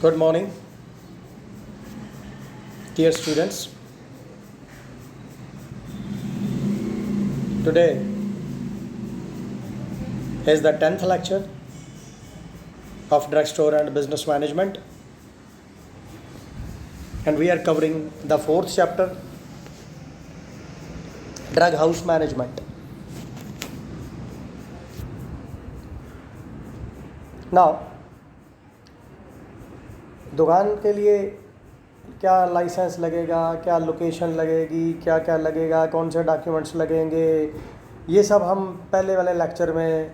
Good morning, dear students. Today is the 10th lecture of Drugstore and Business Management, and we are covering the 4th chapter, Drug House Management. Now, दुकान के लिए क्या licence लगेगा, क्या location लगेगी, क्या क्या लगेगा, कौन से डॉक्यूमेंट्स लगेंगे, ये सब हम पहले वाले लेक्चर में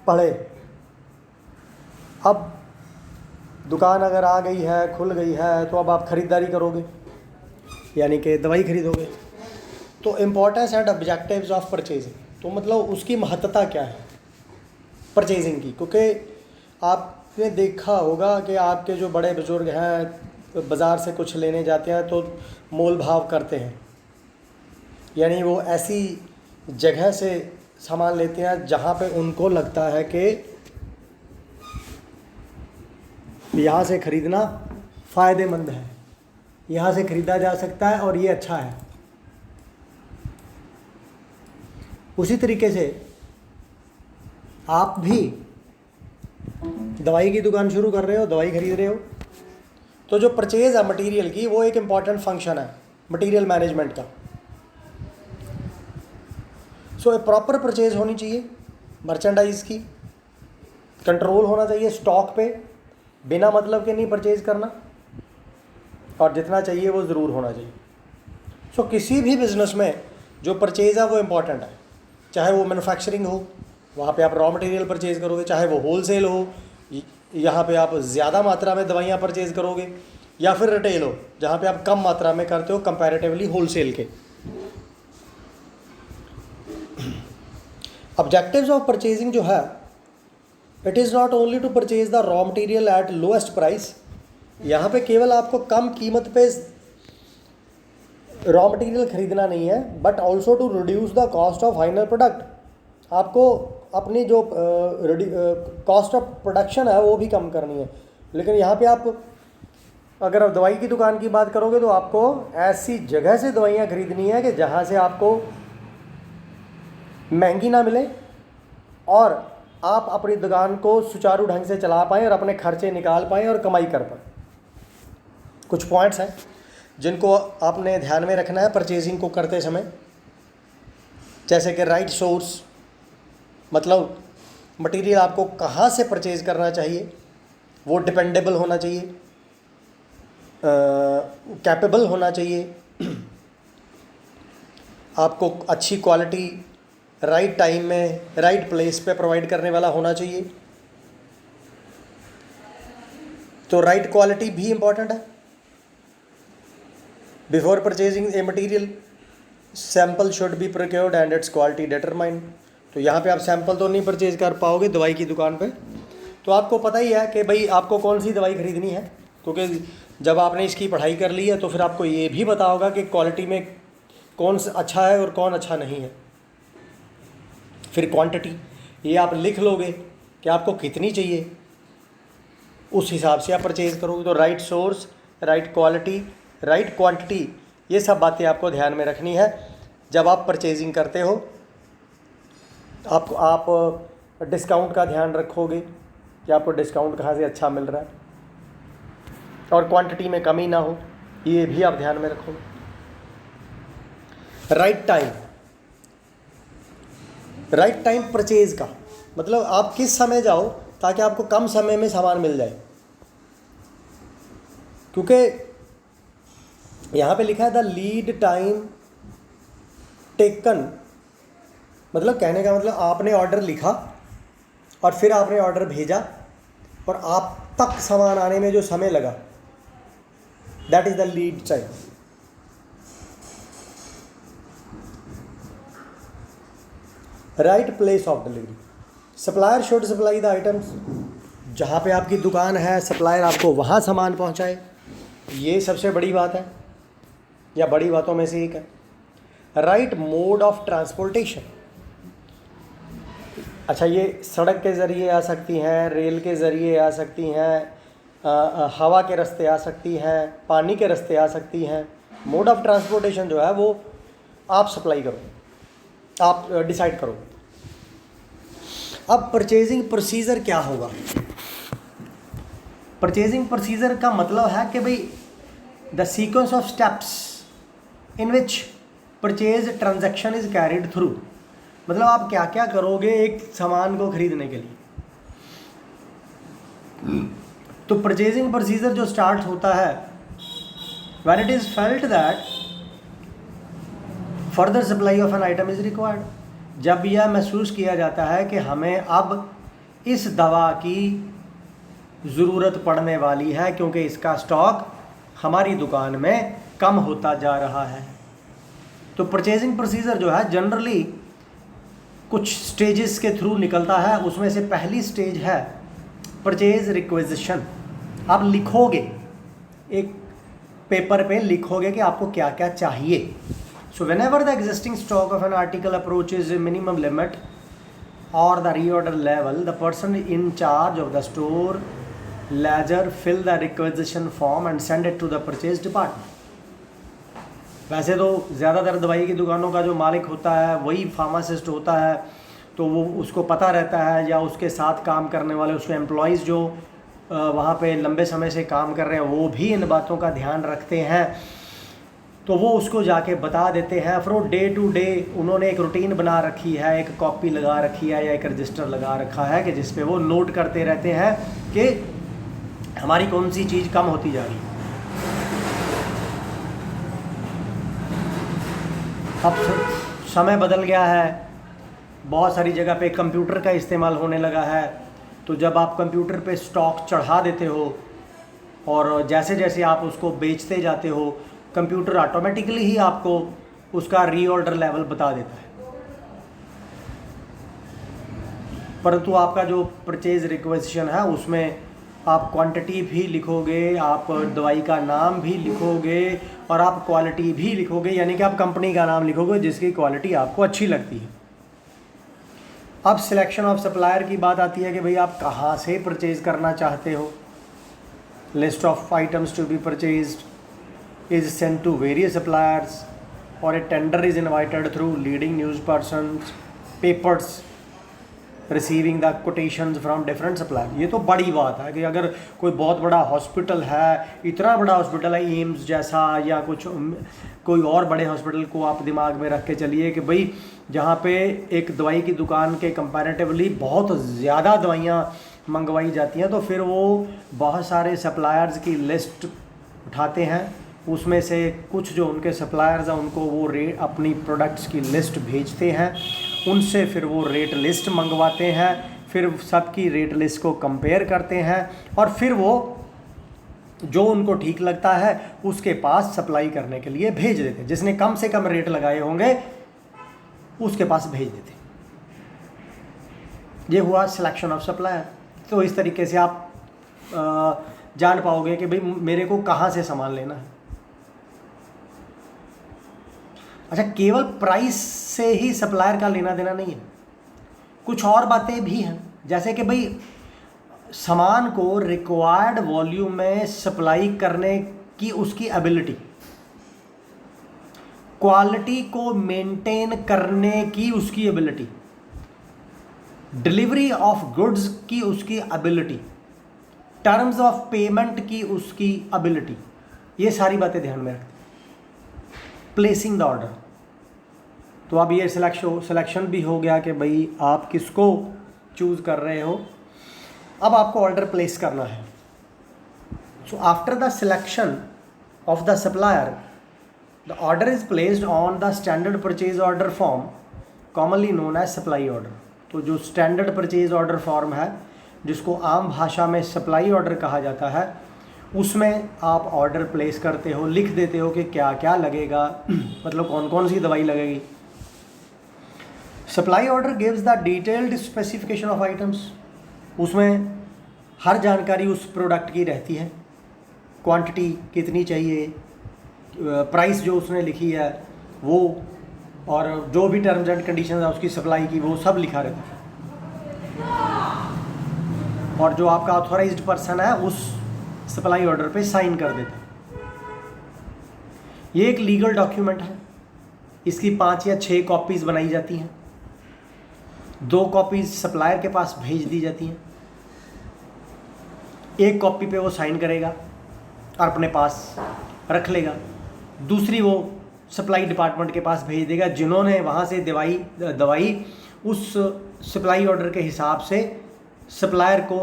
पढ़े। अब दुकान अगर आ गई है, खुल गई है, तो अब आप ख़रीदारी करोगे, यानी कि दवाई खरीदोगे। तो importance and objectives of purchasing, तो मतलब उसकी महत्ता क्या है परचेजिंग की, क्योंकि आपने देखा होगा कि आपके जो बड़े बुज़ुर्ग हैं बाज़ार से कुछ लेने जाते हैं तो मोल भाव करते हैं, यानी वो ऐसी जगह से सामान लेते हैं जहाँ पे उनको लगता है कि यहाँ से ख़रीदना फ़ायदेमंद है, यहाँ से ख़रीदा जा सकता है और ये अच्छा है। उसी तरीके से आप भी दवाई की दुकान शुरू कर रहे हो, दवाई खरीद रहे हो, तो जो परचेज़ है मटेरियल की, वो एक इम्पॉर्टेंट फंक्शन है मटेरियल मैनेजमेंट का। सो ए प्रॉपर परचेज़ होनी चाहिए, मर्चेंडाइज की कंट्रोल होना चाहिए, स्टॉक पे बिना मतलब के नहीं परचेज़ करना, और जितना चाहिए वो ज़रूर होना चाहिए। सो किसी भी बिज़नेस में जो परचेज़ है वो इम्पॉर्टेंट है, चाहे वो मैन्युफैक्चरिंग हो, वहाँ पे आप रॉ मटेरियल परचेज़ करोगे, चाहे वो होलसेल हो, यहाँ पे आप ज़्यादा मात्रा में दवाइयाँ परचेज़ करोगे, या फिर रिटेल हो जहाँ पे आप कम मात्रा में करते हो कंपैरेटिवली होलसेल के। ऑब्जेक्टिव्स ऑफ परचेजिंग जो है, it is not only to purchase the raw material at lowest price, यहाँ पे केवल आपको कम कीमत पे रॉ मटेरियल खरीदना नहीं है, but also to reduce the cost of final product. आपको अपनी जो कॉस्ट ऑफ प्रोडक्शन है वो भी कम करनी है। लेकिन यहाँ पे आप अगर आप दवाई की दुकान की बात करोगे तो आपको ऐसी जगह से दवाइयाँ खरीदनी है कि जहाँ से आपको महंगी ना मिले और आप अपनी दुकान को सुचारू ढंग से चला पाएँ और अपने खर्चे निकाल पाएँ और कमाई कर पाएँ। कुछ पॉइंट्स हैं जिनको आपने ध्यान में रखना है परचेजिंग को करते समय, जैसे कि राइट सोर्स, मतलब मटेरियल आपको कहाँ से परचेज़ करना चाहिए, वो डिपेंडेबल होना चाहिए, कैपेबल होना चाहिए, आपको अच्छी क्वालिटी राइट टाइम में राइट प्लेस पे प्रोवाइड करने वाला होना चाहिए। तो राइट क्वालिटी भी इम्पॉर्टेंट है। Before purchasing a material sample should be procured and it's quality determined. तो यहाँ पे आप सैंपल तो नहीं परचेज़ कर पाओगे दवाई की दुकान पे, तो आपको पता ही है कि भाई आपको कौन सी दवाई खरीदनी है, क्योंकि जब आपने इसकी पढ़ाई कर ली है तो फिर आपको ये भी पता होगा कि क्वालिटी में कौन सा अच्छा है और कौन अच्छा नहीं है। फिर क्वांटिटी, ये आप लिख लोगे कि आपको कितनी चाहिए, उस हिसाब से आप परचेज़ करोगे। तो right source, right quality, right quantity, ये सब बातें आपको ध्यान में रखनी है जब आप परचेजिंग करते हो। आप डिस्काउंट का ध्यान रखोगे कि आपको डिस्काउंट कहाँ से अच्छा मिल रहा है, और क्वांटिटी में कमी ना हो, ये भी आप ध्यान में रखोगे। Right time, right time purchase का मतलब आप किस समय जाओ ताकि आपको कम समय में सामान मिल जाए, क्योंकि यहाँ पे लिखा है द लीड टाइम टेकन, मतलब कहने का मतलब आपने ऑर्डर लिखा और फिर आपने ऑर्डर भेजा और आप तक सामान आने में जो समय लगा, that is the lead time. Right place of delivery, supplier should supply the items, जहाँ पे आपकी दुकान है सप्लायर आपको वहाँ सामान पहुँचाए, ये सबसे बड़ी बात है या बड़ी बातों में से एक है। राइट मोड ऑफ ट्रांसपोर्टेशन, अच्छा ये सड़क के ज़रिए आ सकती हैं, रेल के ज़रिए आ सकती हैं, हवा के रास्ते आ सकती हैं, पानी के रास्ते आ सकती हैं। मोड ऑफ ट्रांसपोर्टेशन जो है वो आप सप्लाई करो, आप डिसाइड करो। अब परचेजिंग प्रोसीजर क्या होगा? परचेजिंग प्रोसीजर का मतलब है कि भाई the sequence of steps in which purchase transaction is carried through. मतलब आप क्या क्या करोगे एक सामान को खरीदने के लिए। तो परचेजिंग प्रोसीजर जो स्टार्ट होता है when it is felt that further supply of an item is required. जब यह महसूस किया जाता है कि हमें अब इस दवा की ज़रूरत पड़ने वाली है क्योंकि इसका स्टॉक हमारी दुकान में कम होता जा रहा है। तो परचेजिंग प्रोसीजर जो है जनरली कुछ स्टेजेस के थ्रू निकलता है। उसमें से पहली स्टेज है परचेज रिक्वेजिशन। आप लिखोगे, एक पेपर पे लिखोगे कि आपको क्या क्या चाहिए। सो whenever the existing stock of an article approaches a minimum limit or the reorder level, the person in charge of the store ledger fill the requisition form and send it to the purchase department. वैसे तो ज़्यादातर दवाई की दुकानों का जो मालिक होता है वही फार्मासिस्ट होता है, तो वो उसको पता रहता है, या उसके साथ काम करने वाले उसके एम्प्लॉयज़ जो वहाँ पे लंबे समय से काम कर रहे हैं वो भी इन बातों का ध्यान रखते हैं। तो वो उसको जाके बता देते हैं। फिर वो डे टू डे उन्होंने एक रूटीन बना रखी है, एक कॉपी लगा रखी है या एक रजिस्टर लगा रखा है कि जिस पे वो नोट करते रहते हैं कि हमारी कौन सी चीज़ कम होती जा रही है। अब समय बदल गया है, बहुत सारी जगह पे कंप्यूटर का इस्तेमाल होने लगा है। तो जब आप कंप्यूटर पे स्टॉक चढ़ा देते हो और जैसे जैसे आप उसको बेचते जाते हो कंप्यूटर ऑटोमेटिकली ही आपको उसका रीऑर्डर लेवल बता देता है। परंतु आपका जो परचेज रिक्वेजिशन है उसमें आप क्वांटिटी भी लिखोगे, आप दवाई का नाम भी लिखोगे और आप क्वालिटी भी लिखोगे, यानी कि आप कंपनी का नाम लिखोगे जिसकी क्वालिटी आपको अच्छी लगती है। अब सिलेक्शन ऑफ सप्लायर की बात आती है कि भाई आप कहाँ से परचेज करना चाहते हो। List of items to be purchased is sent to various suppliers or a tender is invited through leading news persons, papers receiving the quotations from different suppliers। ये तो बड़ी बात है कि अगर कोई बहुत बड़ा हॉस्पिटल है, इतना बड़ा हॉस्पिटल है एम्स जैसा, या कुछ कोई और बड़े हॉस्पिटल को आप दिमाग में रख के चलिए कि भाई जहाँ पे एक दवाई की दुकान के कंपैरेटिवली बहुत ज़्यादा दवाइयाँ मंगवाई जाती हैं, तो फिर वो बहुत सारे सप्लायर्स की लिस्ट उठाते हैं। उसमें से कुछ जो उनके सप्लायर्स हैं उनको वो रेट अपनी प्रोडक्ट्स की लिस्ट भेजते हैं, उनसे फिर वो रेट लिस्ट मंगवाते हैं, फिर सबकी रेट लिस्ट को कंपेयर करते हैं और फिर वो जो उनको ठीक लगता है उसके पास सप्लाई करने के लिए भेज देते हैं। जिसने कम से कम रेट लगाए होंगे उसके पास भेज देते हैं। ये हुआ सिलेक्शन ऑफ सप्लायर। तो इस तरीके से आप जान पाओगे कि भाई मेरे को कहाँ से सामान लेना है। अच्छा, केवल प्राइस से ही सप्लायर का लेना देना नहीं है, कुछ और बातें भी हैं, जैसे कि भाई सामान को रिक्वायर्ड वॉल्यूम में सप्लाई करने की उसकी एबिलिटी, क्वालिटी को मेंटेन करने की उसकी एबिलिटी, डिलीवरी ऑफ गुड्स की उसकी एबिलिटी, टर्म्स ऑफ पेमेंट की उसकी एबिलिटी, ये सारी बातें ध्यान में रखते हैं। प्लेसिंग द ऑर्डर, तो अब ये सिलेक्शन भी हो गया कि भाई आप किसको चूज़ कर रहे हो। अब आपको ऑर्डर प्लेस करना है। So after the selection of the supplier the order is placed on the standard purchase order form commonly known as supply order. तो जो स्टैंडर्ड परचेज ऑर्डर फॉर्म है, जिसको आम भाषा में सप्लाई ऑर्डर कहा जाता है, उसमें आप ऑर्डर प्लेस करते हो, लिख देते हो कि क्या क्या लगेगा, मतलब कौन कौन सी दवाई लगेगी। Supply order gives the detailed specification of items, उसमें हर जानकारी उस प्रोडक्ट की रहती है, क्वांटिटी कितनी चाहिए, प्राइस जो उसने लिखी है वो, और जो भी टर्म्स एंड कंडीशंस है उसकी सप्लाई की, वो सब लिखा रहता है। और जो आपका ऑथोराइज्ड पर्सन है सप्लाई ऑर्डर पे साइन कर देता है। ये एक लीगल डॉक्यूमेंट है, इसकी 5 या 6 कॉपीज़ बनाई जाती हैं, 2 कॉपीज़ सप्लायर के पास भेज दी जाती हैं, एक कॉपी पे वो साइन करेगा और अपने पास रख लेगा, दूसरी वो सप्लाई डिपार्टमेंट के पास भेज देगा, जिन्होंने वहाँ से दवाई उस सप्लाई ऑर्डर के हिसाब से सप्लायर को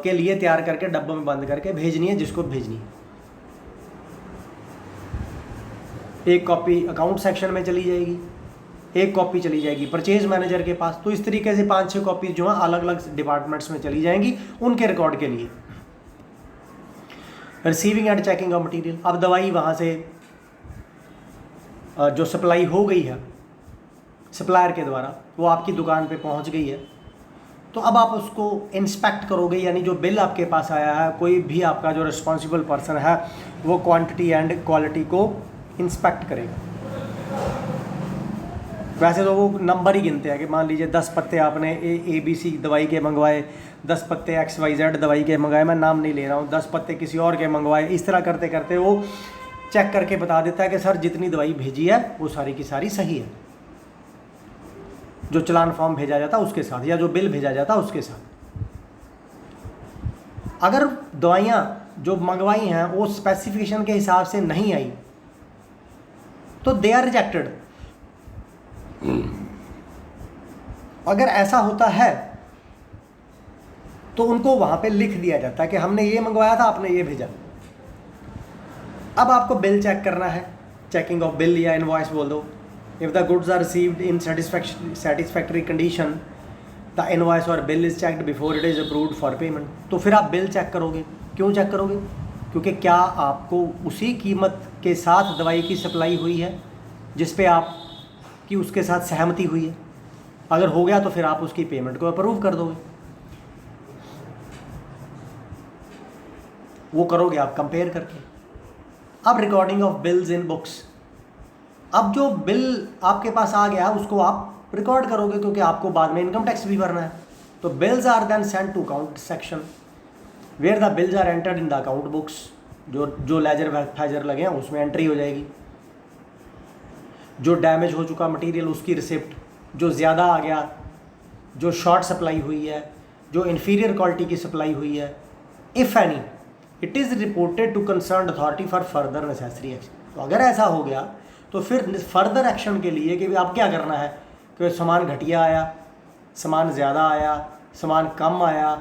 के लिए तैयार करके डब्बों में बंद करके भेजनी है जिसको भेजनी है। एक कॉपी अकाउंट सेक्शन में चली जाएगी, एक कॉपी चली जाएगी परचेज मैनेजर के पास। तो इस तरीके से 5-6 कॉपी जो है अलग अलग डिपार्टमेंट्स में चली जाएंगी उनके रिकॉर्ड के लिए। Receiving end checking of material, अब दवाई वहाँ से जो सप्लाई हो गई है सप्लायर के द्वारा वो आपकी दुकान पे पहुँच गई है, तो अब आप उसको इंस्पेक्ट करोगे, यानी जो बिल आपके पास आया है, कोई भी आपका जो रिस्पॉन्सिबल पर्सन है वो क्वांटिटी एंड क्वालिटी को इंस्पेक्ट करेगा। वैसे तो वो नंबर ही गिनते हैं कि मान लीजिए 10 पत्ते आपने ABC दवाई के मंगवाए, 10 पत्ते XYZ दवाई के मंगवाए, मैं नाम नहीं ले रहा हूँ, 10 पत्ते किसी और के मंगवाए, इस तरह करते करते वो चेक करके बता देता है कि सर जितनी दवाई भेजी है वो सारी की सारी सही है, जो चलान फॉर्म भेजा जाता उसके साथ या जो बिल भेजा जाता उसके साथ। अगर दवाइयाँ जो मंगवाई हैं वो स्पेसिफिकेशन के हिसाब से नहीं आई तो दे आर रिजेक्टेड। अगर ऐसा होता है तो उनको वहाँ पे लिख दिया जाता है कि हमने ये मंगवाया था, आपने ये भेजा। अब आपको बिल चेक करना है, चेकिंग ऑफ बिल या इनवॉइस बोल दो। If the goods are received in satisfactory condition the invoice और bill is checked before it is approved for payment. तो फिर आप बिल चेक करोगे। क्यों चेक करोगे? क्योंकि क्या आपको उसी कीमत के साथ दवाई की सप्लाई हुई है जिस पे आप की उसके साथ सहमति हुई है। अगर हो गया तो फिर आप उसकी पेमेंट को अप्रूव कर दोगे। वो करोगे आप कंपेयर करके। अब recording of bills in books, अब जो बिल आपके पास आ गया उसको आप रिकॉर्ड करोगे क्योंकि आपको बाद में इनकम टैक्स भी भरना है। तो bills are then sent to account section where the bills are entered in the account books. जो लेजर फैजर लगे हैं उसमें एंट्री हो जाएगी। जो डैमेज हो चुका मटेरियल उसकी रिसिप्ट, जो ज़्यादा आ गया, जो शॉर्ट सप्लाई हुई है, जो इन्फीरियर क्वालिटी की सप्लाई हुई है, if any it is reported to concern authority for further necessary action. तो अगर ऐसा हो गया तो फिर फर्दर एक्शन के लिए कि आप क्या करना है कि सामान घटिया आया, सामान ज़्यादा आया, सामान कम आया,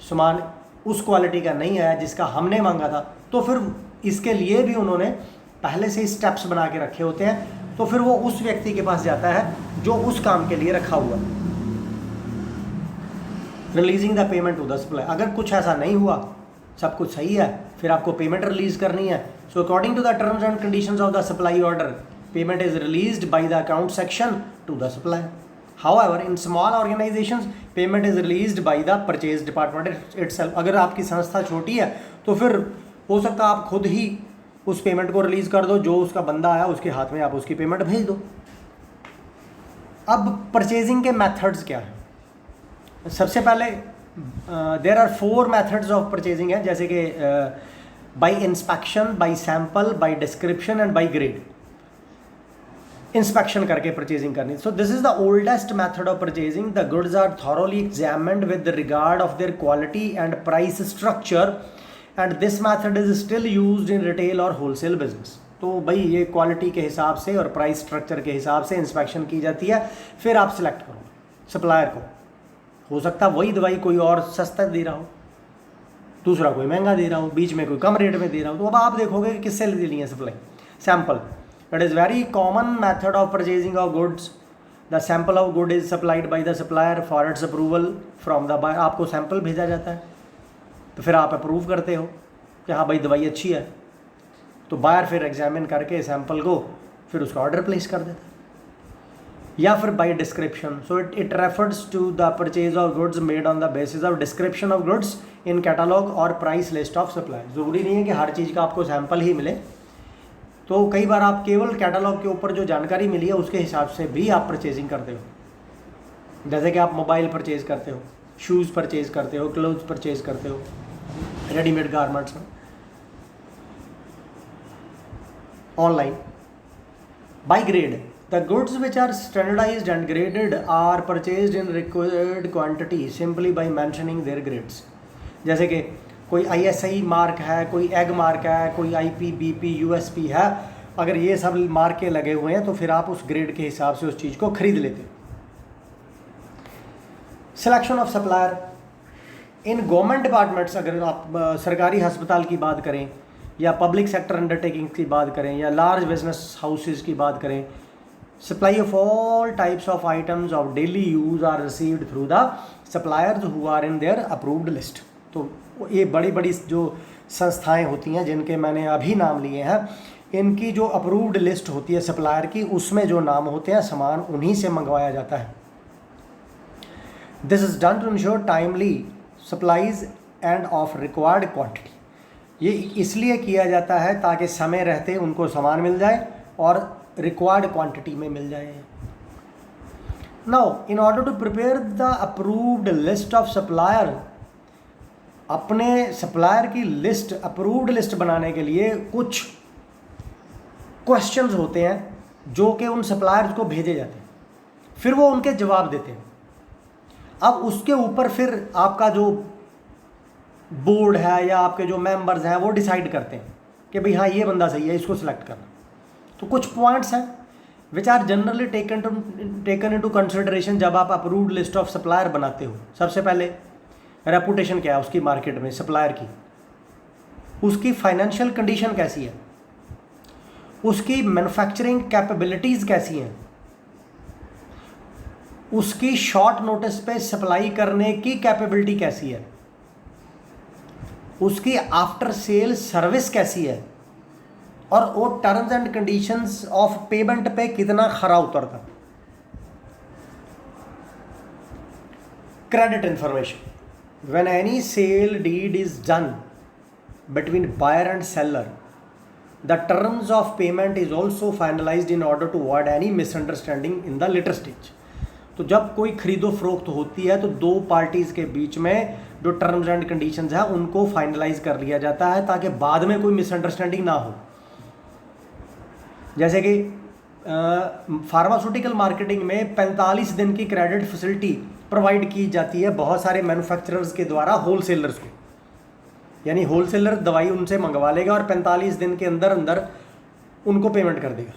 सामान उस क्वालिटी का नहीं आया जिसका हमने मांगा था, तो फिर इसके लिए भी उन्होंने पहले से ही स्टेप्स बना के रखे होते हैं। तो फिर वो उस व्यक्ति के पास जाता है जो उस काम के लिए रखा हुआ। Releasing the payment to the supply, अगर कुछ ऐसा नहीं हुआ, सब कुछ सही है, फिर आपको पेमेंट रिलीज करनी है। So according to the terms and conditions of the supply order payment is released by the account section to the supplier. However, in small organizations, payment is released by the purchase department itself. अगर आपकी संस्था छोटी है तो फिर हो सकता है आप खुद ही उस पेमेंट को रिलीज़ कर दो, जो उसका बंदा आया उसके हाथ में आप उसकी पेमेंट भेज दो। अब परचेजिंग के मेथड्स क्या हैं? सबसे पहले there are 4 methods of purchasing है, जैसे कि by inspection, by sample, by description and by grade. Inspection करके परचेजिंग करनी। So this is the oldest method of purchasing. The goods are thoroughly examined with regard of their quality and price structure and this method is still used in retail और wholesale business. तो भाई ये quality के हिसाब से और price structure के हिसाब से इंस्पेक्शन की जाती है। फिर आप सिलेक्ट करो सप्लायर को। हो सकता है वही दवाई कोई और सस्ता दे रहा हो, दूसरा कोई महंगा दे रहा हो, बीच में कोई कम रेट में दे रहा हो, तो अब आप देखोगे कि किससे लेनी है supply. Sample, it is very common method of purchasing of goods. The sample of good is supplied by the supplier for its approval from the buyer. आपको सैंपल भेजा जाता है तो फिर आप अप्रूव करते हो कि हाँ भाई दवाई अच्छी है, तो बायर फिर एग्जामिन करके सैंपल को फिर उसका ऑर्डर प्लेस कर देता है। या फिर by description, so it refers to the purchase of goods made on the basis of description of goods in catalogue और प्राइस लिस्ट ऑफ सप्लाई। ज़रूरी नहीं है कि हर चीज़ का आपको सैंपल ही मिले, तो कई बार आप केवल कैटलॉग के ऊपर जो जानकारी मिली है उसके हिसाब से भी आप परचेजिंग करते हो। जैसे कि आप मोबाइल परचेज़ करते हो, शूज़ परचेज़ करते हो, क्लोथ्स परचेज़ करते हो, रेडीमेड गारमेंट्स में, online. By grade, the goods which are standardised and graded are purchased in required quantity simply by mentioning their grades. जैसे कि कोई ISI मार्क है, कोई एग मार्क है, कोई IP, BP, USP है, अगर ये सब मार्के लगे हुए हैं तो फिर आप उस ग्रेड के हिसाब से उस चीज़ को खरीद लेते हो। Selection of supplier in government departments, अगर आप सरकारी अस्पताल की बात करें या पब्लिक सेक्टर अंडरटेकिंग की बात करें या लार्ज बिजनेस हाउसेज की बात करें, supply of all types of items of daily use are received through the suppliers who are in their approved list. तो ये बड़ी बड़ी जो संस्थाएं होती हैं जिनके मैंने अभी नाम लिए हैं, इनकी जो अप्रूव्ड लिस्ट होती है सप्लायर की, उसमें जो नाम होते हैं सामान उन्हीं से मंगवाया जाता है। This is done to ensure timely supplies and of required quantity. ये इसलिए किया जाता है ताकि समय रहते उनको सामान मिल जाए और रिक्वायर्ड क्वांटिटी में मिल जाए। Now in order to prepare the approved list of supplier, अपने सप्लायर की लिस्ट, अप्रूव्ड लिस्ट बनाने के लिए कुछ क्वेश्चंस होते हैं जो कि उन सप्लायर्स को भेजे जाते हैं, फिर वो उनके जवाब देते हैं। अब उसके ऊपर फिर आपका जो बोर्ड है या आपके जो मेंबर्स हैं वो डिसाइड करते हैं कि भाई हाँ ये बंदा सही है, इसको सिलेक्ट करना। तो कुछ पॉइंट्स हैं which are generally taken into consideration जब आप अप्रूव्ड लिस्ट ऑफ सप्लायर बनाते हो। सबसे पहले रेपुटेशन क्या है उसकी मार्केट में सप्लायर की, उसकी फाइनेंशियल कंडीशन कैसी है, उसकी मैन्युफैक्चरिंग कैपेबिलिटीज़ कैसी हैं, उसकी शॉर्ट नोटिस पे सप्लाई करने की कैपेबिलिटी कैसी है, उसकी आफ्टर सेल सर्विस कैसी है, और वो terms and conditions of payment पे कितना खरा उतरता। Credit information, when any sale deed is done between buyer and seller, the terms of payment is also finalized in order to avoid any misunderstanding in the later stage। तो जब कोई खरीदो फरोख्त होती है तो दो पार्टीज़ के बीच में जो टर्म्स एंड कंडीशंस है उनको फाइनलाइज कर लिया जाता है ताकि बाद में कोई मिसअंडरस्टैंडिंग ना हो। जैसे कि फार्मास्यूटिकल मार्केटिंग में 45 दिन की क्रेडिट फैसिलिटी प्रोवाइड की जाती है बहुत सारे मैन्युफैक्चरर्स के द्वारा होलसेलर्स को, यानी होलसेलर दवाई उनसे मंगवा लेगा और 45 दिन के अंदर अंदर उनको पेमेंट कर देगा।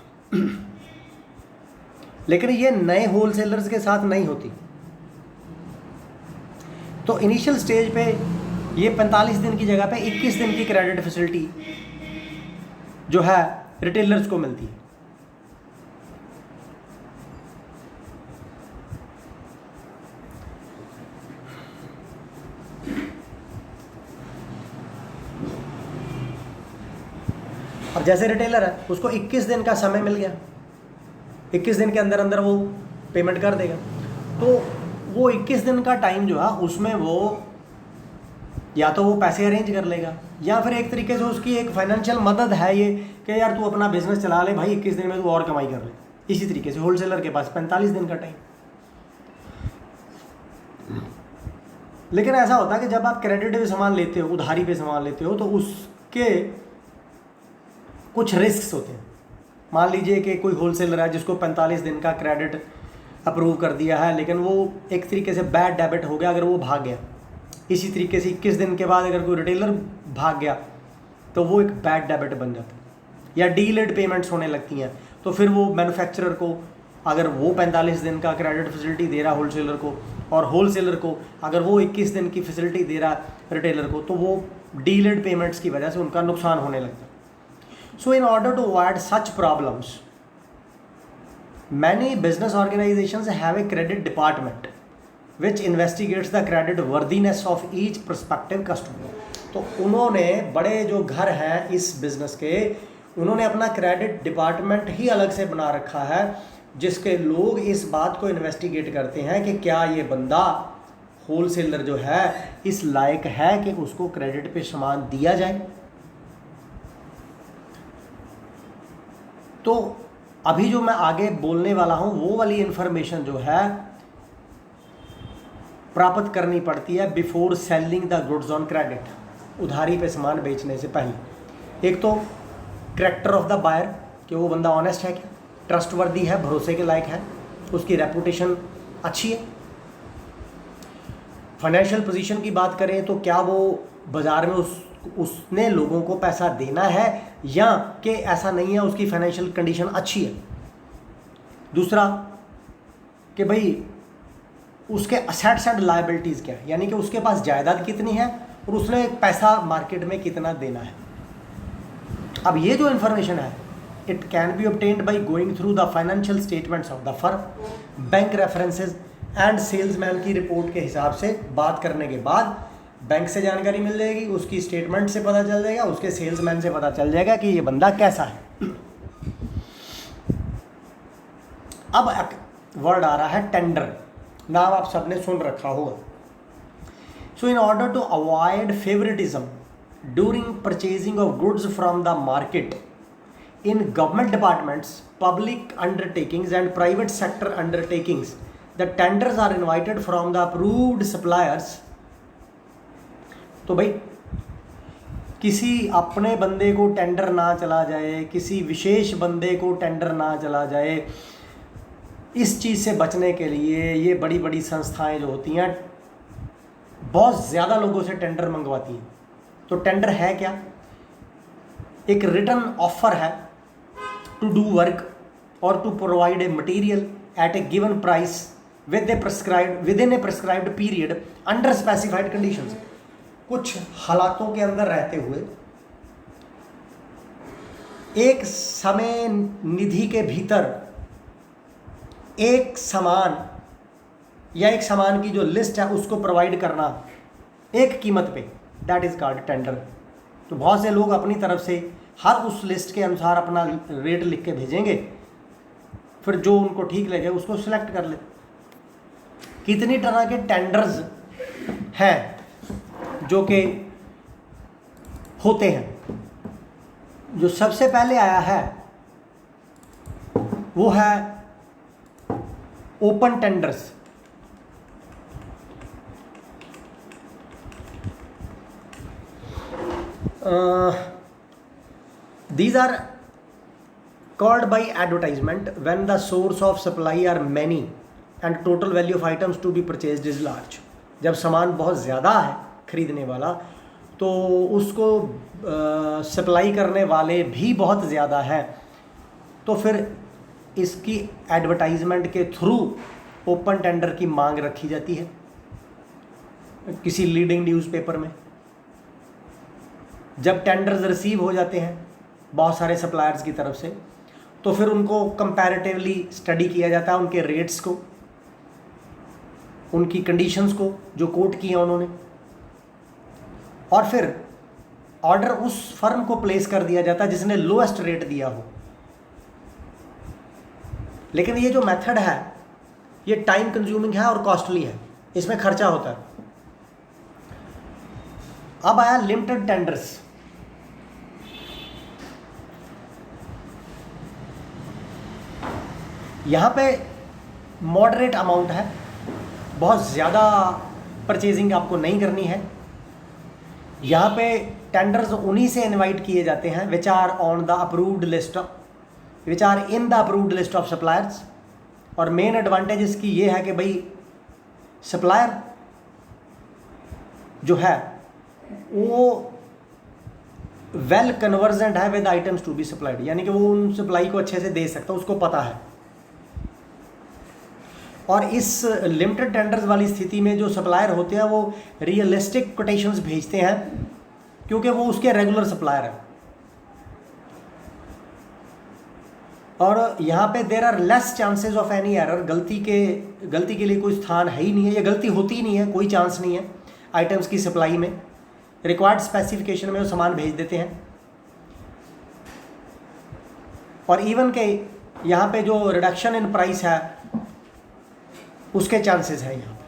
लेकिन ये नए होलसेलर्स के साथ नहीं होती। तो इनिशियल स्टेज पे ये 45 दिन की जगह पे 21 दिन की क्रेडिट फैसिलिटी जो है रिटेलर्स को मिलती है। अब जैसे रिटेलर है उसको 21 दिन का समय मिल गया, 21 दिन के अंदर अंदर वो पेमेंट कर देगा। तो वो 21 दिन का टाइम जो है उसमें वो या तो वो पैसे अरेंज कर लेगा या फिर एक तरीके से उसकी एक फाइनेंशियल मदद है ये कि यार तू अपना बिजनेस चला ले भाई, 21 दिन में तू और कमाई कर ले। इसी तरीके से होलसेलर के पास 45 दिन का टाइम। लेकिन ऐसा होता है कि जब आप क्रेडिट पे सामान लेते हो, उधारी पे सामान लेते हो, तो उसके कुछ रिस्क्स होते हैं। मान लीजिए कि कोई होलसेलर है जिसको 45 दिन का क्रेडिट अप्रूव कर दिया है, लेकिन वो एक तरीके से बैड डेबिट हो गया अगर वो भाग गया। इसी तरीके से 21 दिन के बाद अगर कोई रिटेलर भाग गया तो वो एक बैड डेबिट बन जाता है, या डीलेड पेमेंट्स होने लगती हैं। तो फिर वो मैन्युफैक्चरर को अगर वो 45 दिन का क्रेडिट फैसिलिटी दे रहा है होलसेलर को, और होलसेलर को अगर वो 21 दिन की फैसिलिटी दे रहा है रिटेलर को, तो वो डीलेड पेमेंट्स की वजह से उनका नुकसान होने लगता है। So in order to avoid such problems, many business organizations have a credit department which investigates the credit worthiness of each prospective customer। तो उन्होंने बड़े जो घर हैं इस बिजनेस के, उन्होंने अपना क्रेडिट डिपार्टमेंट ही अलग से बना रखा है जिसके लोग इस बात को इन्वेस्टिगेट करते हैं कि क्या ये बंदा होलसेलर जो है इस लायक है कि उसको क्रेडिट पे सामान दिया जाए। तो अभी जो मैं आगे बोलने वाला हूँ वो वाली इन्फॉर्मेशन जो है प्राप्त करनी पड़ती है before selling the goods on credit. उधारी पे सामान बेचने से पहले। एक तो कैरेक्टर ऑफ द बायर, कि वो बंदा ऑनेस्ट है क्या, ट्रस्टवर्दी है, भरोसे के लायक है, उसकी रेपुटेशन अच्छी है। फाइनेंशियल पोजीशन की बात करें तो क्या वो बाज़ार में उसने लोगों को पैसा देना है, या कि ऐसा नहीं है, उसकी फाइनेंशियल कंडीशन अच्छी है। दूसरा कि भाई उसके असेट्स एंड लायबिलिटीज़ क्या है, यानी कि उसके पास जायदाद कितनी है और उसने पैसा मार्केट में कितना देना है। अब ये जो इन्फॉर्मेशन है, it can be obtained by going through the financial statements of the firm, bank references and salesman की रिपोर्ट के हिसाब से बात करने के बाद बैंक से जानकारी मिल जाएगी, उसकी स्टेटमेंट से पता चल जाएगा, उसके सेल्समैन से पता चल जाएगा कि ये बंदा कैसा है। अब एक वर्ड आ रहा है टेंडर, नाम आप सबने सुन रखा होगा। So in order to avoid favouritism during purchasing of goods from the market in government departments, public undertakings and private sector undertakings, the tenders are invited from the approved suppliers. तो भाई किसी अपने बंदे को टेंडर ना चला जाए, किसी विशेष बंदे को टेंडर ना चला जाए, इस चीज़ से बचने के लिए ये बड़ी बड़ी संस्थाएं जो होती हैं बहुत ज़्यादा लोगों से टेंडर मंगवाती हैं। तो टेंडर है क्या? एक रिटन ऑफर है टू डू वर्क और to provide a material at a given price within a prescribed period under specified conditions. कुछ हालातों के अंदर रहते हुए एक समय निधि के भीतर एक सामान या एक सामान की जो लिस्ट है उसको प्रोवाइड करना एक कीमत पे, दैट इज़ कॉल्ड टेंडर। तो बहुत से लोग अपनी तरफ से हर उस लिस्ट के अनुसार अपना रेट लिख के भेजेंगे, फिर जो उनको ठीक लगे उसको सिलेक्ट कर ले। कितनी तरह के टेंडर्स हैं जो कि होते हैं। जो सबसे पहले आया है वो है open tenders. These are called by advertisement when the source of supply are many and total value of items to be purchased is large। जब सामान बहुत ज़्यादा है खरीदने वाला तो उसको सप्लाई करने वाले भी बहुत ज़्यादा है, तो फिर इसकी एडवर्टाइजमेंट के थ्रू ओपन टेंडर की मांग रखी जाती है किसी लीडिंग न्यूज़पेपर में। जब टेंडर्स रिसीव हो जाते हैं बहुत सारे सप्लायर्स की तरफ से, तो फिर उनको कंपैरेटिवली स्टडी किया जाता है, उनके रेट्स को, उनकी कंडीशंस को जो कोट किया उन्होंने, और फिर ऑर्डर उस फर्म को प्लेस कर दिया जाता है जिसने लोएस्ट रेट दिया हो। लेकिन ये जो मेथड है ये टाइम कंज्यूमिंग है और कॉस्टली है, इसमें खर्चा होता है। अब आया लिमिटेड टेंडर्स। यहाँ पे मॉडरेट अमाउंट है, बहुत ज़्यादा परचेजिंग आपको नहीं करनी है। यहाँ पे टेंडर्स उन्हीं से इनवाइट किए जाते हैं which are on the approved list, which are in the approved list of suppliers. और मेन एडवांटेज इसकी ये है कि भाई सप्लायर जो है वो वेल कन्वर्जेंट है with items to be supplied, यानी कि वो उन सप्लाई को अच्छे से दे सकता है, उसको पता है। और इस लिमिटेड टेंडर्स वाली स्थिति में जो सप्लायर होते हैं वो रियलिस्टिक कोटेशंस भेजते हैं क्योंकि वो उसके रेगुलर सप्लायर हैं। और यहाँ पे there are less chances of any error, गलती के लिए कोई स्थान है ही नहीं है, ये गलती होती ही नहीं है, कोई चांस नहीं है आइटम्स की सप्लाई में। रिक्वायर्ड स्पेसिफिकेशन में वो सामान भेज देते हैं। और इवन के यहाँ पे जो रिडक्शन इन प्राइस है उसके चांसेस हैं यहाँ पे।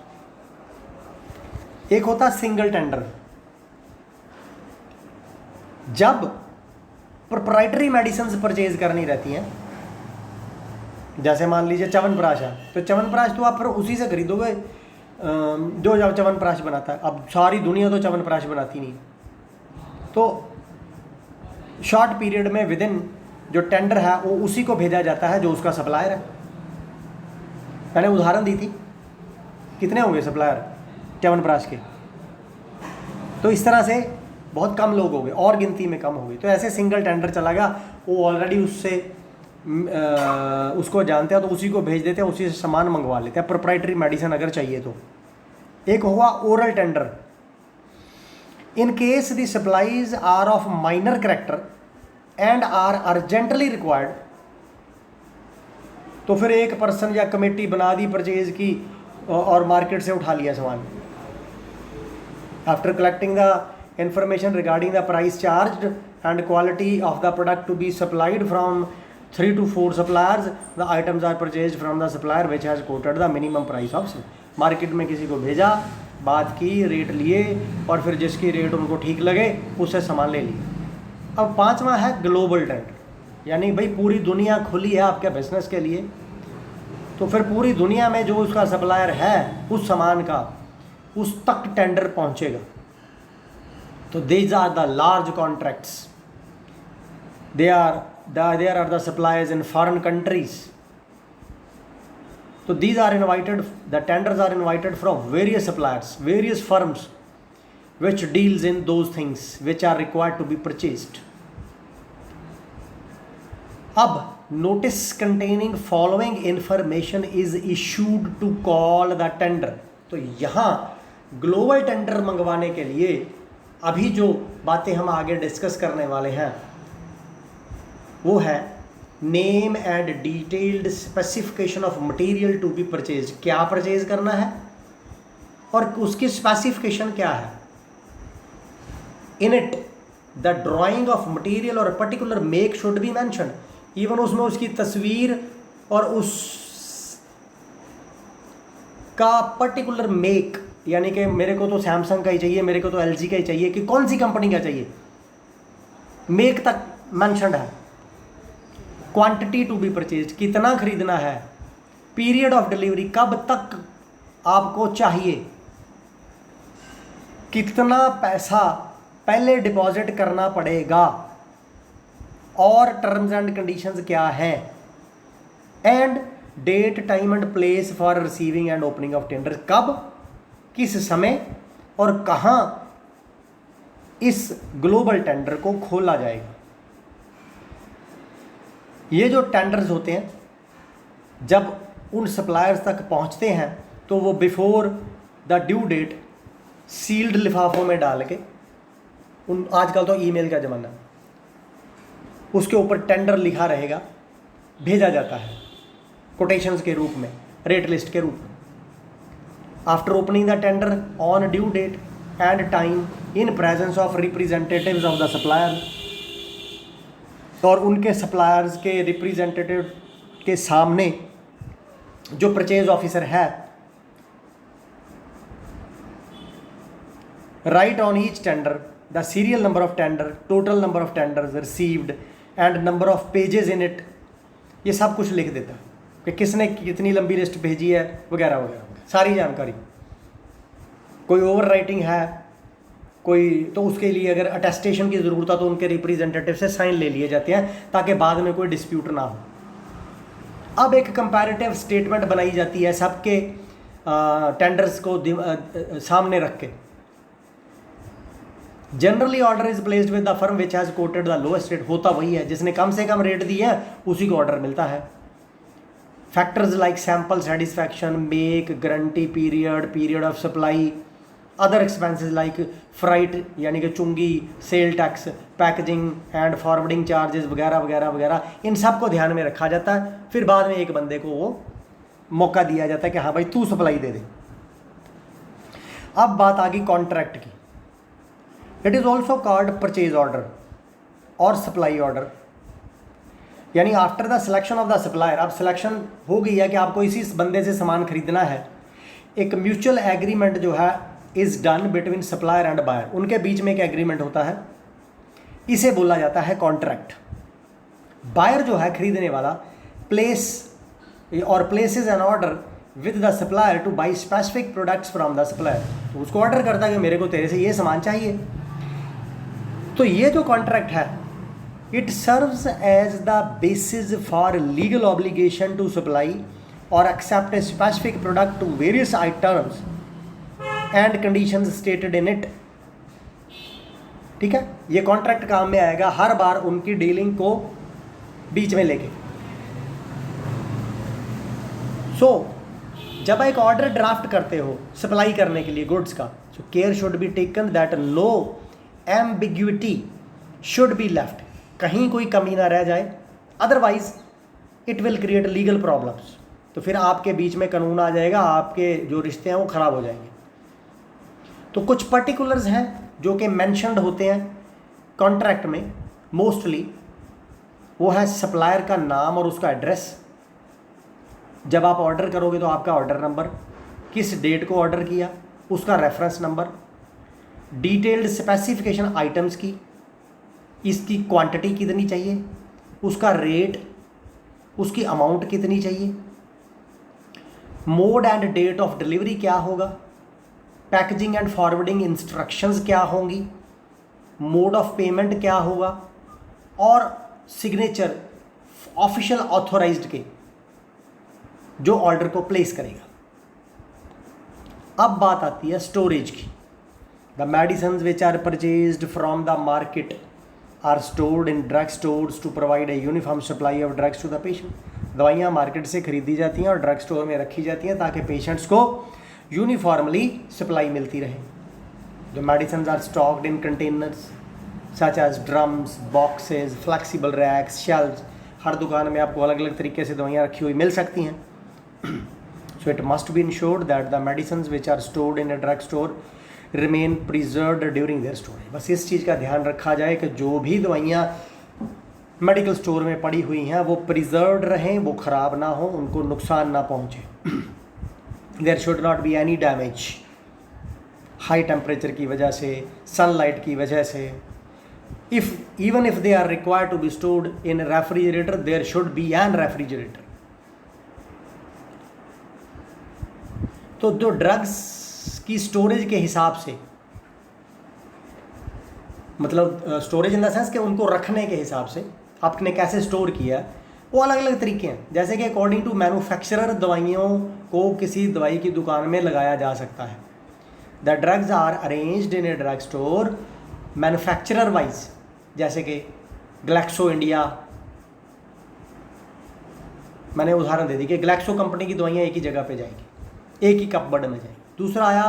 एक होता सिंगल टेंडर, जब प्रोप्राइटरी मेडिसिन परचेज करनी रहती हैं, जैसे मान लीजिए च्यवनप्राश है, तो च्यवनप्राश तो आप फिर उसी से खरीदोगे जो च्यवनप्राश बनाता है। अब सारी दुनिया तो च्यवनप्राश बनाती नहीं, तो शॉर्ट पीरियड में विद इन जो टेंडर है वो उसी को भेजा जाता है जो उसका सप्लायर है। मैंने उदाहरण दी थी, कितने होंगे सप्लायर च्यवनप्राश के, तो इस तरह से बहुत कम लोग हो गए और गिनती में कम हो गई। तो ऐसे सिंगल टेंडर चला गया, वो ऑलरेडी उससे उसको जानते हैं तो उसी को भेज देते हैं, उसी से सामान मंगवा लेते हैं प्रोप्राइटरी मेडिसिन अगर चाहिए तो। एक हुआ oral tender, in case the supplies are of minor character and are urgently required, तो फिर एक पर्सन या कमेटी बना दी परचेज की और मार्केट से उठा लिया सामान। After collecting the information regarding the price charged and quality of the product to be supplied from 3 to 4 suppliers, the items are purchased from the supplier which has quoted the minimum price of sale। Market में किसी को भेजा, बात की, rate लिए और फिर जिसकी रेट उनको ठीक लगे उससे सामान ले लिए। अब पांचवा है ग्लोबल टेंडर, यानी भाई पूरी दुनिया खुली है आपके बिजनेस के लिए, तो फिर पूरी दुनिया में जो उसका सप्लायर है उस सामान का उस तक टेंडर पहुंचेगा। तो these are the large contracts, there are the suppliers in foreign countries. So these are invited, the tenders are invited from various suppliers, various firms which deals in those things which are required to be purchased. अब notice containing following information is issued to call the tender। तो यहाँ global tender मंगवाने के लिए अभी जो बातें हम आगे डिस्कस करने वाले हैं वो है name and detailed specification of material to be purchase. क्या परचेज करना है और उसकी स्पेसिफिकेशन क्या है। In it the drawing of material और particular make should be mention, even उसमें उसकी तस्वीर और उस का पर्टिकुलर मेक, यानी कि मेरे को तो सैमसंग का ही चाहिए, मेरे को तो एलजी का ही चाहिए, कि कौन सी कंपनी का चाहिए, मेक तक मेंशन्ड है। क्वांटिटी टू बी परचेज, कितना खरीदना है, पीरियड ऑफ डिलीवरी, कब तक आपको चाहिए, कितना पैसा पहले डिपॉजिट करना पड़ेगा और टर्म्स एंड कंडीशंस क्या है, and date time and place for receiving and opening of tender, कब, किस समय और कहां इस ग्लोबल टेंडर को खोला जाएगा। ये जो टेंडर्स होते हैं जब उन सप्लायर्स तक पहुंचते हैं तो वो before the due date sealed लिफाफों में डाल के, उन आजकल तो ईमेल का ज़माना, उसके ऊपर टेंडर लिखा रहेगा, भेजा जाता है कोटेशंस के रूप में, रेट लिस्ट के रूप में। After opening the tender on due date and time in presence of representatives of the supplier, और उनके सप्लायर्स के रिप्रेजेंटेटिव के सामने जो परचेज ऑफिसर है, write on each tender the serial number of tender, total number of tenders received and number of pages in it, ये सब कुछ लिख देता है कि किसने कितनी लंबी लिस्ट भेजी है वगैरह वगैरह, सारी जानकारी। कोई ओवर राइटिंग है कोई, तो उसके लिए अगर अटेस्टेशन की ज़रूरत है तो उनके रिप्रेजेंटेटिव से साइन ले लिए जाते हैं ताकि बाद में कोई डिस्प्यूट ना हो। अब एक कंपैरेटिव स्टेटमेंट बनाई जाती है सबके टेंडर्स को सामने रख के। Generally order is placed with the firm which has coated the lowest rate, होता वही है जिसने कम से कम रेट दी है उसी को ऑर्डर मिलता है। Factors like sample satisfaction, make, guarantee period, period of supply, other expenses like freight यानी कि चुंगी, sale tax, packaging and forwarding charges वगैरह वगैरह वगैरह, इन सब को ध्यान में रखा जाता है। फिर बाद में एक बंदे को वो मौका दिया जाता है कि हाँ भाई तू सप्लाई दे दे। अब बात आ गई कॉन्ट्रैक्ट की। It is also called purchase order और सप्लाई ऑर्डर, यानी after the selection of the supplier, अब सिलेक्शन हो गई है कि आपको इसी बंदे से सामान खरीदना है, एक म्यूचुअल एग्रीमेंट जो है is done between supplier and buyer, उनके बीच में एक एग्रीमेंट होता है, इसे बोला जाता है कॉन्ट्रैक्ट। बायर जो है खरीदने वाला प्लेस और places an order with the supplier to buy specific products from the supplier, तो उसको ऑर्डर करता है कि मेरे को तेरे से ये सामान चाहिए। तो ये जो कॉन्ट्रैक्ट है, it serves as the basis for legal obligation to supply और accept a specific product to various items and conditions stated in it. ठीक है, ये कॉन्ट्रैक्ट काम में आएगा हर बार उनकी डीलिंग को बीच में लेके। सो जब एक ऑर्डर ड्राफ्ट करते हो सप्लाई करने के लिए गुड्स का, so care should be taken that no ambiguity should be left, कहीं कोई कमी ना रह जाए, otherwise it will create legal problems. तो फिर आपके बीच में कानून आ जाएगा, आपके जो रिश्ते हैं वो ख़राब हो जाएंगे। तो कुछ पर्टिकुलर्स हैं जो कि मेंशन्ड होते हैं कॉन्ट्रैक्ट में मोस्टली, वो है सप्लायर का नाम और उसका एड्रेस। जब आप ऑर्डर करोगे तो आपका ऑर्डर नंबर, किस डेट को ऑर्डर किया उसका reference number, detailed specification items की, इसकी क्वांटिटी कितनी चाहिए, उसका रेट, उसकी अमाउंट कितनी चाहिए, mode and date of delivery क्या होगा, पैकेजिंग एंड फॉरवर्डिंग इंस्ट्रक्शंस क्या होंगी, मोड ऑफ पेमेंट क्या होगा, और सिग्नेचर ऑफिशियल ऑथोराइज्ड के जो ऑर्डर को प्लेस करेगा। अब बात आती है स्टोरेज की। The medicines which are purchased from the market are stored in drug stores to provide a uniform supply of drugs to the patient. दवाइयाँ मार्केट से खरीदी जाती हैं और ड्रग स्टोर में रखी जाती हैं ताकि पेशेंट्स को यूनिफॉर्मली सप्लाई मिलती रहे। The medicines are stocked in containers such as drums, boxes, flexible racks, shelves. हर दुकान में आपको अलग अलग तरीके से दवाइयाँ रखी हुई मिल सकती हैं। So it must be ensured that the medicines which are stored in a drug store remain preserved during their storage। बस इस चीज़ का ध्यान रखा जाए कि जो भी दवाइयाँ मेडिकल स्टोर में पड़ी हुई हैं वो प्रिजर्व्ड रहें, वो ख़राब ना हो, उनको नुकसान ना पहुँचे। There should not be any damage। High temperature की वजह से, सनलाइट की वजह से, even if they are required to be stored in a refrigerator, there should be an refrigerator। तो जो ड्रग्स की स्टोरेज के हिसाब से, मतलब स्टोरेज इन द सेंस कि उनको रखने के हिसाब से आपने कैसे स्टोर किया, वो अलग अलग तरीके हैं। जैसे कि अकॉर्डिंग टू मैन्युफैक्चरर दवाइयों को किसी दवाई की दुकान में लगाया जा सकता है। The drugs are arranged in a drug store manufacturer wise, जैसे कि ग्लैक्सो इंडिया, मैंने उदाहरण दे दी कि ग्लैक्सो कंपनी की दवाइयाँ एक ही जगह पे जाएगी, एक ही कपबोर्ड में जाएगी। दूसरा आया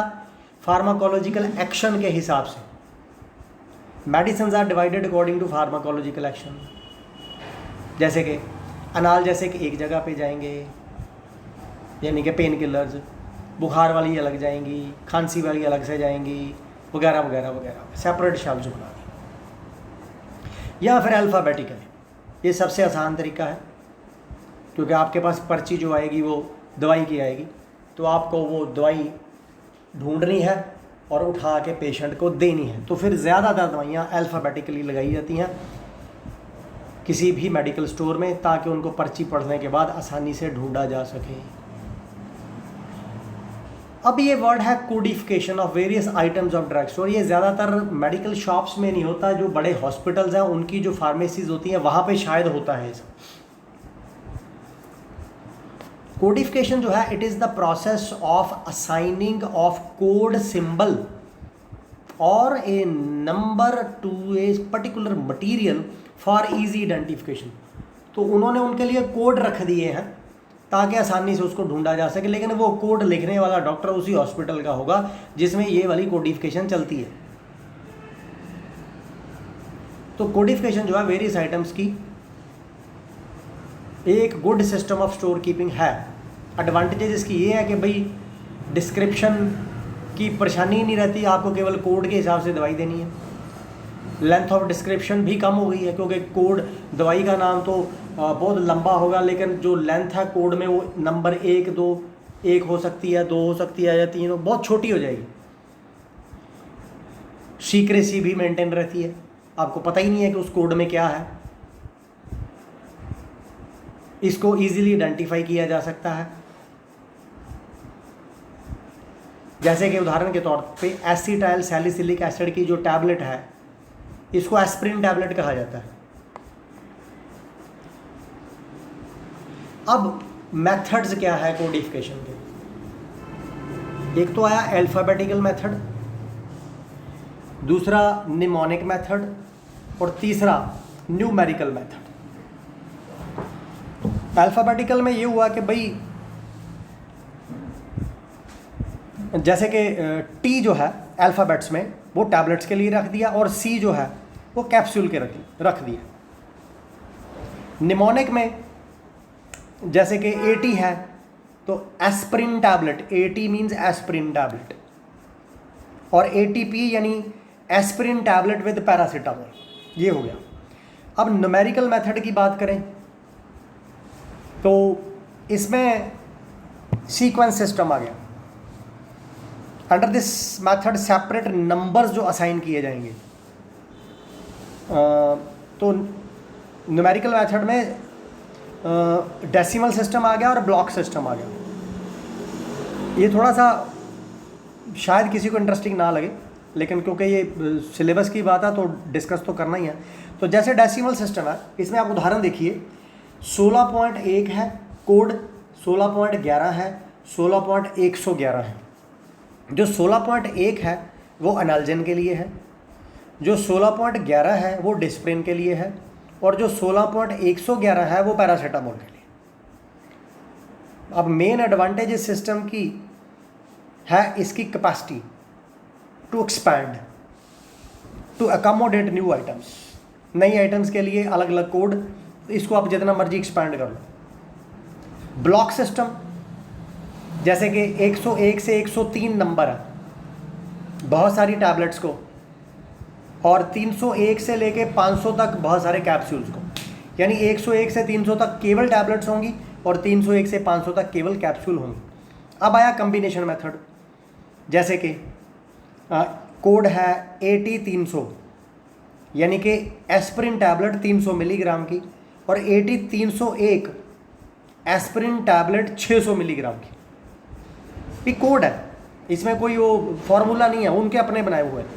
फार्माकोलॉजिकल एक्शन के हिसाब से, medicines are divided according to pharmacological action. जैसे कि एनाल्जेसिक एक जगह पे जाएंगे, यानी कि पेन किलर्स, बुखार वाली अलग जाएंगी, खांसी वाली अलग से जाएंगी, वगैरह वगैरह वगैरह, सेपरेट शेल्व्स बना दी। या फिर अल्फ़ाबेटिकल, ये सबसे आसान तरीका है क्योंकि आपके पास पर्ची जो आएगी वो दवाई की आएगी, तो आपको वो दवाई ढूंढनी है और उठा के पेशेंट को देनी है। तो फिर ज़्यादातर दवाइयाँ अल्फ़ाबेटिकली लगाई जाती हैं किसी भी मेडिकल स्टोर में, ताकि उनको पर्ची पढ़ने के बाद आसानी से ढूंढा जा सके। अब ये वर्ड है codification of various items of drug store. ये ज़्यादातर मेडिकल शॉप्स में नहीं होता, जो बड़े हॉस्पिटल्स हैं उनकी जो फार्मेसीज होती हैं वहाँ पे शायद होता है सब। कोडिफिकेशन जो है, it is the process of assigning of code symbol और a number to a particular material for easy identification. तो उन्होंने उनके लिए कोड रख दिए हैं ताकि आसानी से उसको ढूंढा जा सके, लेकिन वो कोड लिखने वाला डॉक्टर उसी हॉस्पिटल का होगा जिसमें ये वाली कोडिफिकेशन चलती है। तो कोडिफिकेशन जो है वेरियस आइटम्स की एक good system of store keeping है। एडवांटेजेस इसकी ये है कि भाई डिस्क्रिप्शन की परेशानी ही नहीं रहती, आपको केवल कोड के हिसाब से दवाई देनी है। लेंथ ऑफ डिस्क्रिप्शन भी कम हो गई है क्योंकि कोड, दवाई का नाम तो बहुत लंबा होगा, लेकिन जो लेंथ है कोड में वो नंबर 1, 2, 1 हो सकती है, 2 हो सकती है, या 3 बहुत छोटी हो जाएगी। सीक्रेसी भी मेंटेन रहती है, आपको पता ही नहीं है कि उस कोड में क्या है। इसको इजीली आइडेंटिफाई किया जा सकता है। जैसे कि उदाहरण के तौर पे एसिटाइल सैलिसिलिक एसिड की जो टैबलेट है इसको एस्प्रिन टैबलेट कहा जाता है। अब मेथड्स क्या है कोडिफिकेशन के? एक तो आया अल्फ़ाबेटिकल मेथड, दूसरा निमोनिक मेथड और तीसरा न्यूमेरिकल मेथड। अल्फ़ाबेटिकल में ये हुआ कि भाई जैसे कि टी जो है अल्फ़ाबेट्स में वो टैबलेट्स के लिए रख दिया और सी जो है वो कैप्सूल के रख दिया। निमोनिक में जैसे कि एटी है तो aspirin tablet, eighty means aspirin tablet, और एटीपी यानी एस्प्रिन टैबलेट विद पैरासीटामोल, ये हो गया। अब न्यूमेरिकल मेथड की बात करें तो इसमें सीक्वेंस सिस्टम आ गया। Under this method separate numbers जो असाइन किए जाएंगे। तो न्यूमेरिकल मेथड में डेसिमल सिस्टम आ गया और ब्लॉक सिस्टम आ गया। ये थोड़ा सा शायद किसी को इंटरेस्टिंग ना लगे, लेकिन क्योंकि ये सिलेबस की बात है तो डिस्कस तो करना ही है। तो जैसे डेसिमल सिस्टम है, इसमें आप उदाहरण देखिए, 16.1 है कोड, 16.11 है, 16.111 है। जो 16.1 है वो एनाल्जेन के लिए है, जो 16.11 है वो डिस्प्रिन के लिए है, और जो 16.111 है वो पैरासीटामोल के लिए। अब मेन एडवांटेज इस सिस्टम की है इसकी capacity to expand, to accommodate new items. नई आइटम्स के लिए अलग अलग कोड, इसको आप जितना मर्जी एक्सपैंड कर लो। ब्लॉक सिस्टम जैसे कि 101 से 103 नंबर है बहुत सारी टैबलेट्स को, और 301 से लेके 500 तक बहुत सारे कैप्सूल्स को, यानी 101 से 300 तक केवल टैबलेट्स होंगी और 301 से 500 तक केवल कैप्सूल होंगी। अब आया कम्बिनेशन मेथड, जैसे कि कोड है 80-300, यानी कि एस्प्रिन टैबलेट 300 मिलीग्राम की और 80-301 एस्प्रिन टैबलेट 600 मिलीग्राम की। ये कोड है, इसमें कोई वो फॉर्मूला नहीं है, उनके अपने बनाए हुए हैं।